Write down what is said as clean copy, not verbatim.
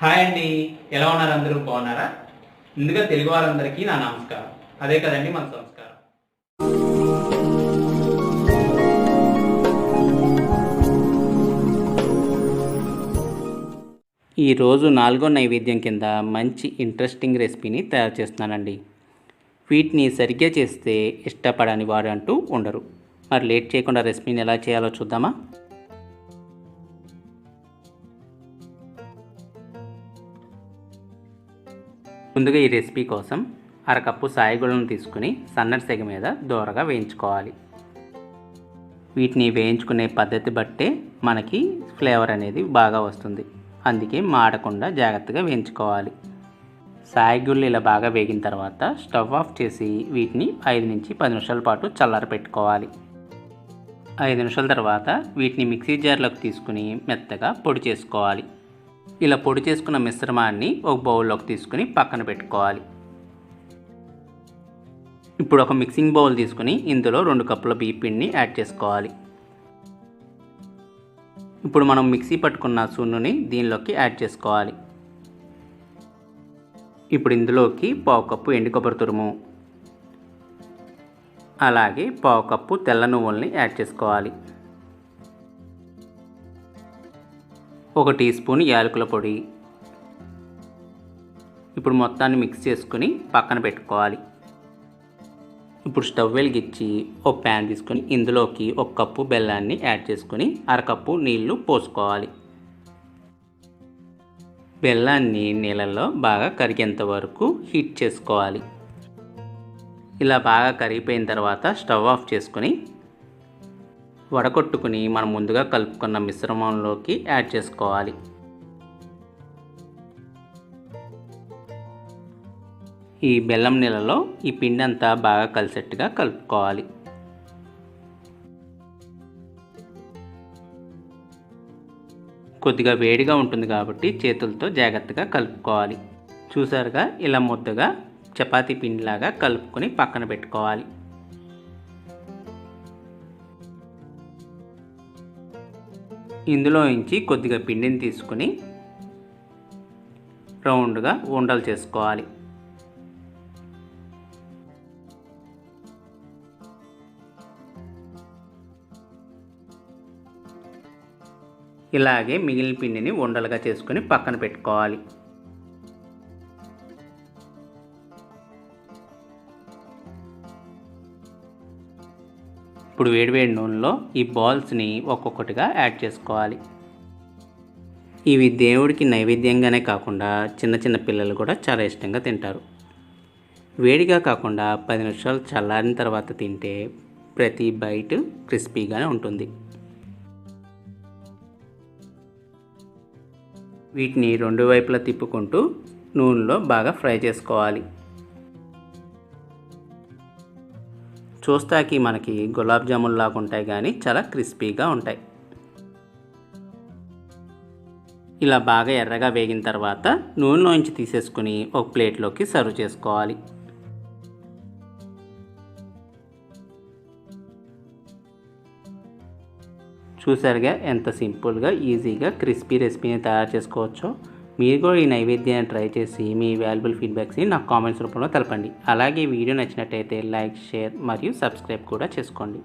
Hi అండి, ఎలా ఉన్నారు? అందరూ బాగున్నారా? ముందుగా తెలుగు వారందరికీ నా నమస్కారం. అదే కదండి మన సంస్కారం. ఈరోజు 4వ నైవేద్యం కింద మంచి ఇంట్రెస్టింగ్ రెసిపీని తయారు చేస్తున్నానండి. వీటిని సరిగ్గా చేస్తే ఇష్టపడని వారు అంటూ ఉండరు. మరి లేట్ చేయకుండా రెసిపీని ఎలా చేయాలో చూద్దామా? ముందుగా ఈ రెసిపీ కోసం అరకప్పు సాయిగుళ్ళను తీసుకుని సన్నటి సెగ మీద దోరగా వేయించుకోవాలి. వీటిని వేయించుకునే పద్ధతి బట్టే మనకి ఫ్లేవర్ అనేది బాగా వస్తుంది. అందుకే మాడకుండా జాగ్రత్తగా వేయించుకోవాలి. సాయిగుళ్ళు ఇలా బాగా వేగిన తర్వాత స్టవ్ ఆఫ్ చేసి వీటిని 5 నుంచి 10 నిమిషాల పాటు చల్లారపెట్టుకోవాలి. 5 నిమిషాల తర్వాత వీటిని మిక్సీ జార్లోకి తీసుకుని మెత్తగా పొడి చేసుకోవాలి. ఇలా పొడి చేసుకున్న మిశ్రమాన్ని ఒక బౌల్లోకి తీసుకుని పక్కన పెట్టుకోవాలి. ఇప్పుడు ఒక మిక్సింగ్ బౌల్ తీసుకుని ఇందులో 2 కప్పుల బియ్యం పిండిని యాడ్ చేసుకోవాలి. ఇప్పుడు మనం మిక్సీ పట్టుకున్న సున్నుని దీనిలోకి యాడ్ చేసుకోవాలి. ఇప్పుడు ఇందులోకి 1/2 కప్పు ఎండు కొబ్బరి తురుము, అలాగే 1/2 కప్పు తెల్ల నువ్వుల్ని యాడ్ చేసుకోవాలి. 1 టీ స్పూన్ యాలకుల పొడి. ఇప్పుడు మొత్తాన్ని మిక్స్ చేసుకుని పక్కన పెట్టుకోవాలి. ఇప్పుడు స్టవ్ వెలిగించి ఒక ప్యాన్ తీసుకొని ఇందులోకి 1 కప్పు బెల్లాన్ని యాడ్ చేసుకుని అరకప్పు నీళ్లు పోసుకోవాలి. బెల్లాన్ని నీళ్ళల్లో బాగా కరిగేంత వరకు హీట్ చేసుకోవాలి. ఇలా బాగా కరిగిపోయిన తర్వాత స్టవ్ ఆఫ్ చేసుకుని వడకొట్టుకుని మనం ముందుగా కలుపుకున్న మిశ్రమంలోకి యాడ్ చేసుకోవాలి. ఈ బెల్లం నీళ్ళలో ఈ పిండి అంతా బాగా కలిసేట్టుగా కలుపుకోవాలి. కొద్దిగా వేడిగా ఉంటుంది కాబట్టి చేతులతో జాగ్రత్తగా కలుపుకోవాలి. చూసారుగా, ఇలా ముద్దగా చపాతీ పిండిలాగా కలుపుకొని పక్కన పెట్టుకోవాలి. ఇందులో నుంచి కొద్దిగా పిండిని తీసుకుని రౌండ్గా ఉండలు చేసుకోవాలి. ఇలాగే మిగిలిన పిండిని ఉండలుగా చేసుకుని పక్కన పెట్టుకోవాలి. ఇప్పుడు వేడివేడి నూనెలో ఈ బాల్స్ని ఒక్కొక్కటిగా యాడ్ చేసుకోవాలి. ఇవి దేవుడికి నైవేద్యంగానే కాకుండా చిన్న చిన్న పిల్లలు కూడా చాలా ఇష్టంగా తింటారు. వేడిగా కాకుండా 10 నిమిషాలు చల్లారిన తర్వాత తింటే ప్రతి బైట్ క్రిస్పీగానే ఉంటుంది. వీటిని 2 వైపులా తిప్పుకుంటూ నూనెలో బాగా ఫ్రై చేసుకోవాలి. చూస్తాకి మనకి గులాబ్ జామున్ లాగా ఉంటాయి, కానీ చాలా క్రిస్పీగా ఉంటాయి. ఇలా బాగా ఎర్రగా వేగిన తర్వాత నూనెలోంచి తీసేసుకుని ఒక ప్లేట్లోకి సర్వ్ చేసుకోవాలి. చూసారుగా ఎంత సింపుల్గా ఈజీగా క్రిస్పీ రెసిపీని తయారు చేసుకోవచ్చో. మీరు కూడా ఈ నైవేద్యాన్ని ట్రై చేసి మీ వాల్యుబుల్ ఫీడ్బ్యాక్స్ని నాకు కామెంట్స్ రూపంలో తెలపండి. అలాగే వీడియో నచ్చినట్టయితే లైక్, షేర్ మరియు సబ్స్క్రైబ్ కూడా చేసుకోండి.